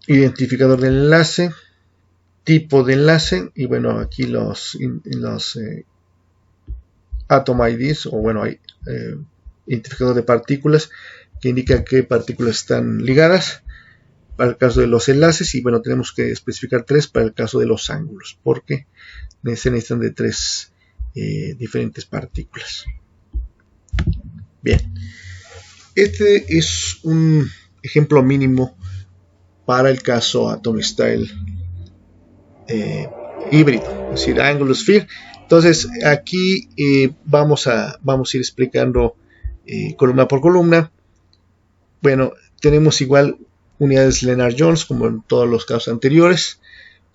identificador del enlace, tipo de enlace, y bueno, aquí los Atom IDs, o bueno, hay identificador de partículas que indica qué partículas están ligadas para el caso de los enlaces, y bueno, tenemos que especificar 3 para el caso de los ángulos, porque se necesitan de 3 diferentes partículas. Bien, este es un ejemplo mínimo para el caso Atom Style híbrido, es decir, Angular Sphere. Entonces aquí vamos a ir explicando columna por columna. Bueno, tenemos igual unidades Lennard-Jones como en todos los casos anteriores.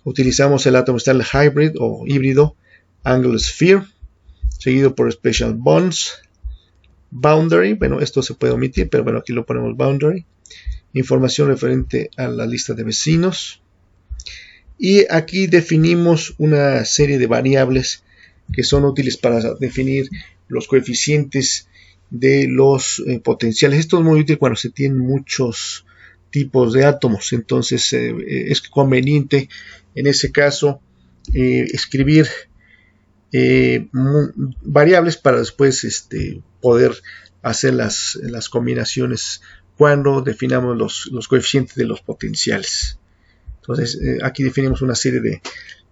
Utilizamos el Atom Style Hybrid o híbrido Angular Sphere, seguido por Special Bonds, Boundary. Bueno, esto se puede omitir, pero bueno, aquí lo ponemos Boundary. Información referente a la lista de vecinos. Y aquí definimos una serie de variables que son útiles para definir los coeficientes de los potenciales. Esto es muy útil cuando se tienen muchos tipos de átomos. Entonces es conveniente en ese caso escribir variables para después poder hacer las combinaciones cuando definamos los coeficientes de los potenciales. Entonces aquí definimos una serie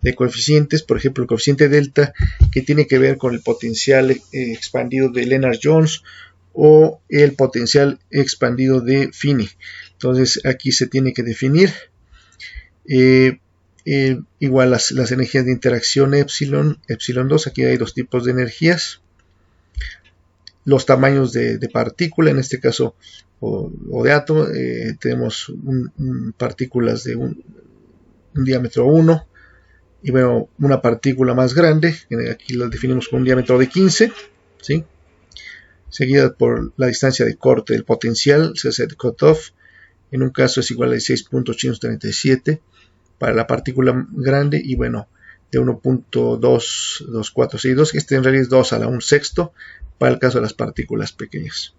de coeficientes, por ejemplo el coeficiente delta, que tiene que ver con el potencial expandido de Lennard-Jones o el potencial expandido de Finney. Entonces aquí se tiene que definir igual las energías de interacción epsilon 2. Aquí hay 2 tipos de energías, los tamaños de partícula, en este caso o de átomo. Tenemos partículas de un diámetro 1 y bueno, una partícula más grande, aquí la definimos con un diámetro de 15, ¿sí? Seguida por la distancia de corte del potencial, set cutoff, en un caso es igual a 16.837 para la partícula grande, y bueno, de 1.22462, este en realidad es 2 a la 1 sexto para el caso de las partículas pequeñas.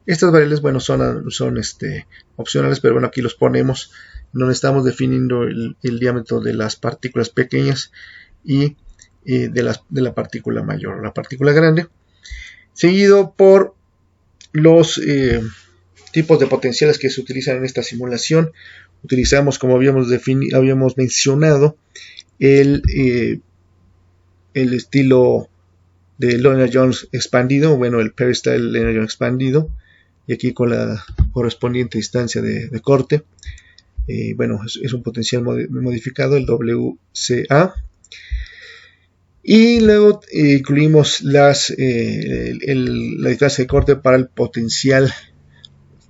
Estas variables, bueno, son opcionales, pero bueno, aquí los ponemos. No estamos definiendo el diámetro de las partículas pequeñas y de la partícula mayor, la partícula grande, seguido por los tipos de potenciales que se utilizan en esta simulación. Utilizamos, como habíamos mencionado, el estilo de Lennard-Jones expandido, bueno, el Peristyle Lennard-Jones expandido, y aquí con la correspondiente distancia de corte. Bueno, es un potencial modificado, el WCA. Y luego incluimos la distancia de corte para el potencial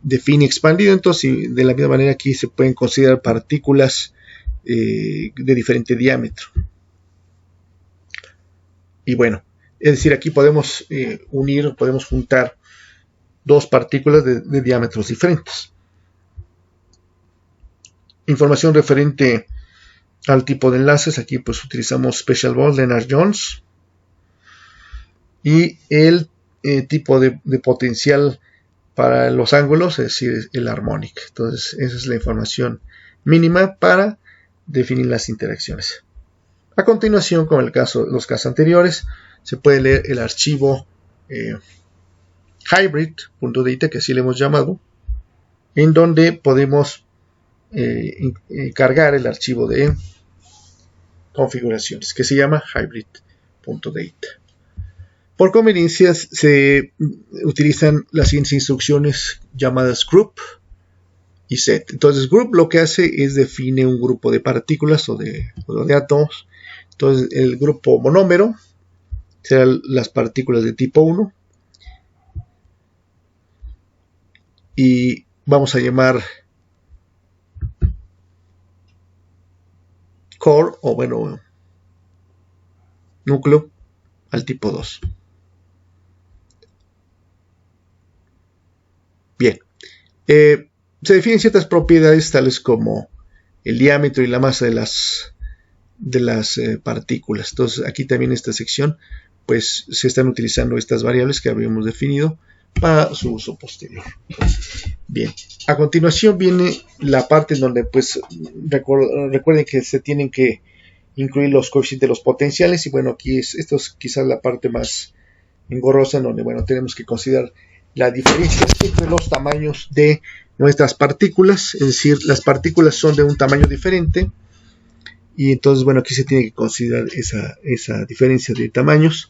de Finney expandido. Entonces, de la misma manera, aquí se pueden considerar partículas de diferente diámetro. Y bueno, es decir, aquí podemos podemos juntar 2 partículas de diámetros diferentes. Información referente al tipo de enlaces. Aquí pues utilizamos Special Bond Lennard-Jones y el tipo de potencial para los ángulos, es decir, el harmonic. Entonces esa es la información mínima para definir las interacciones. A continuación, como los casos anteriores, se puede leer el archivo hybrid.data, que así le hemos llamado, en donde podemos cargar el archivo de configuraciones, que se llama hybrid.data. Por conveniencia se utilizan las siguientes instrucciones llamadas group y set. Entonces group lo que hace es define un grupo de partículas o de átomos. Entonces el grupo monómero serán las partículas de tipo 1 y vamos a llamar core, o bueno, núcleo, al tipo 2. Bien, se definen ciertas propiedades tales como el diámetro y la masa de las partículas. Entonces aquí también en esta sección pues se están utilizando estas variables que habíamos definido para su uso posterior. Bien, a continuación viene la parte en donde pues recuerden que se tienen que incluir los coeficientes de los potenciales, y bueno, aquí esto es quizás la parte más engorrosa, en donde bueno, tenemos que considerar la diferencia entre los tamaños de nuestras partículas, es decir, las partículas son de un tamaño diferente, y entonces bueno, aquí se tiene que considerar esa diferencia de tamaños.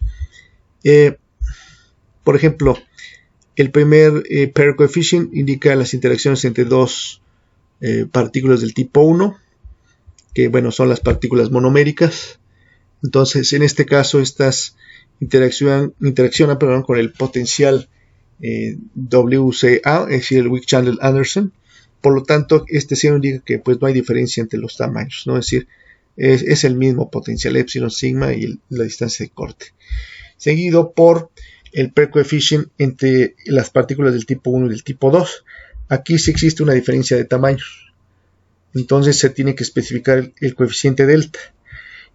Por ejemplo, el primer pair coefficient indica las interacciones entre dos partículas del tipo 1, que bueno, son las partículas monoméricas. Entonces, en este caso, estas interaccionan con el potencial WCA, es decir, el Weak-Chandler-Anderson. Por lo tanto, este signo indica que pues no hay diferencia entre los tamaños, ¿no? Es decir, es el mismo potencial epsilon sigma y la distancia de corte. Seguido por el pair coefficient entre las partículas del tipo 1 y del tipo 2. Aquí sí existe una diferencia de tamaños. Entonces se tiene que especificar el coeficiente delta.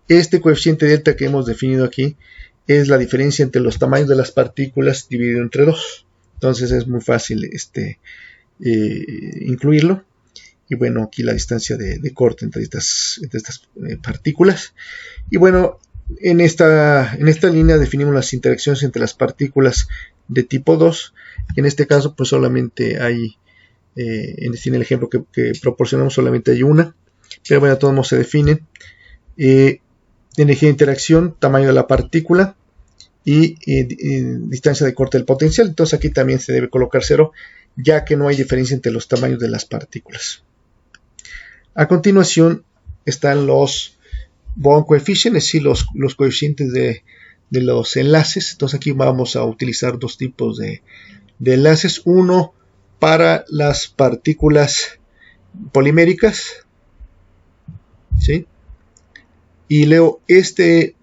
Este coeficiente delta que hemos definido aquí es la diferencia entre los tamaños de las partículas dividido entre 2. Entonces es muy fácil incluirlo. Y bueno, aquí la distancia de corte entre estas partículas. Y bueno, en esta línea definimos las interacciones entre las partículas de tipo 2. En este caso pues solamente hay, en el ejemplo que proporcionamos, solamente hay una. Pero bueno, de todos modos se definen. Energía de interacción, tamaño de la partícula y distancia de corte del potencial. Entonces aquí también se debe colocar 0, ya que no hay diferencia entre los tamaños de las partículas. A continuación están los bond coefficients, es decir, los coeficientes de los enlaces. Entonces aquí vamos a utilizar dos tipos de enlaces. Uno para las partículas poliméricas, ¿sí? Y leo este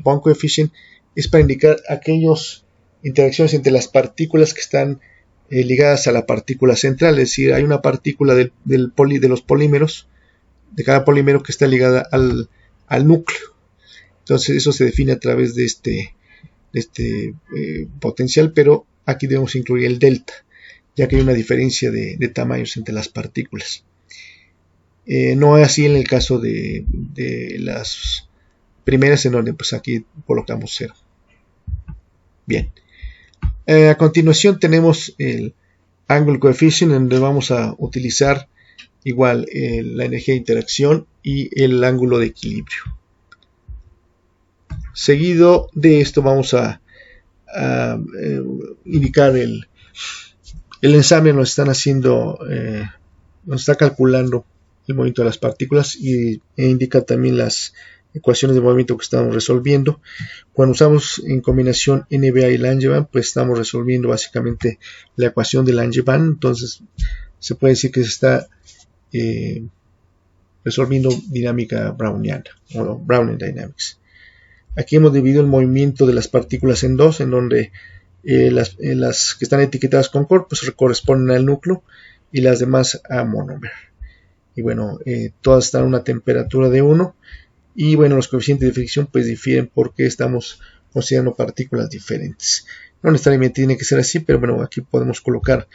bond coefficient es para indicar aquellas interacciones entre las partículas que están ligadas a la partícula central, es decir, hay una partícula de los polímeros, de cada polímero, que está ligada al núcleo. Entonces eso se define a través de este potencial, pero aquí debemos incluir el delta, ya que hay una diferencia de tamaños entre las partículas. No es así en el caso de las primeras, en donde pues aquí colocamos 0. Bien. A continuación tenemos el angle coefficient, en donde vamos a utilizar igual la energía de interacción y el ángulo de equilibrio. Seguido de esto vamos a indicar el ensamble. Nos están haciendo, nos está calculando el movimiento de las partículas e indica también las ecuaciones de movimiento que estamos resolviendo. Cuando usamos en combinación NBA y Langevin, pues estamos resolviendo básicamente la ecuación de Langevin. Entonces se puede decir que se está resolviendo dinámica browniana o Brownian Dynamics. Aquí hemos dividido el movimiento de las partículas en dos, en donde las que están etiquetadas con core pues corresponden al núcleo y las demás a monómero. Y bueno, todas están a una temperatura de 1. Y bueno, los coeficientes de fricción pues difieren porque estamos considerando partículas diferentes. No necesariamente tiene que ser así, pero bueno, aquí podemos colocar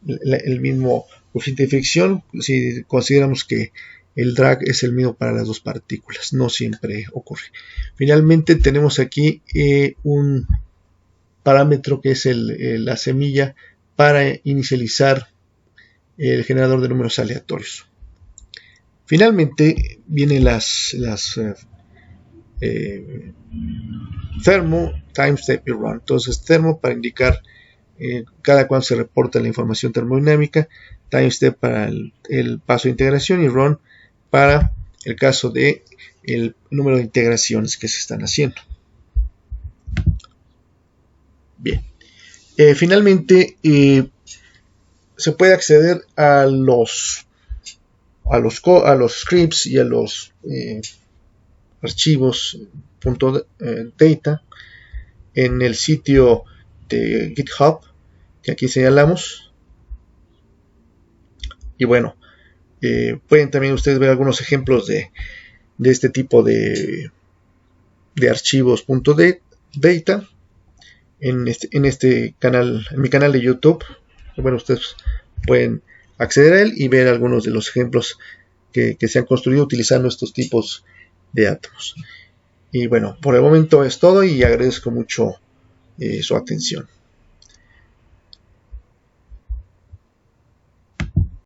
el mismo coeficiente de fricción si consideramos que el drag es el mismo para las dos partículas. No siempre ocurre. Finalmente tenemos aquí un parámetro que es la semilla para inicializar el generador de números aleatorios. Finalmente vienen las thermo, time step y run. Entonces thermo para indicar cada cuánto se reporta la información termodinámica, time step para el paso de integración y run para el caso de el número de integraciones que se están haciendo. Bien, finalmente se puede acceder a los scripts y a los archivos .data en el sitio de GitHub que aquí señalamos. Y bueno, pueden también ustedes ver algunos ejemplos de este tipo de archivos .data en este canal, en mi canal de YouTube. Bueno, ustedes pueden acceder a él y ver algunos de los ejemplos que se han construido utilizando estos tipos de átomos. Y bueno, por el momento es todo y agradezco mucho su atención.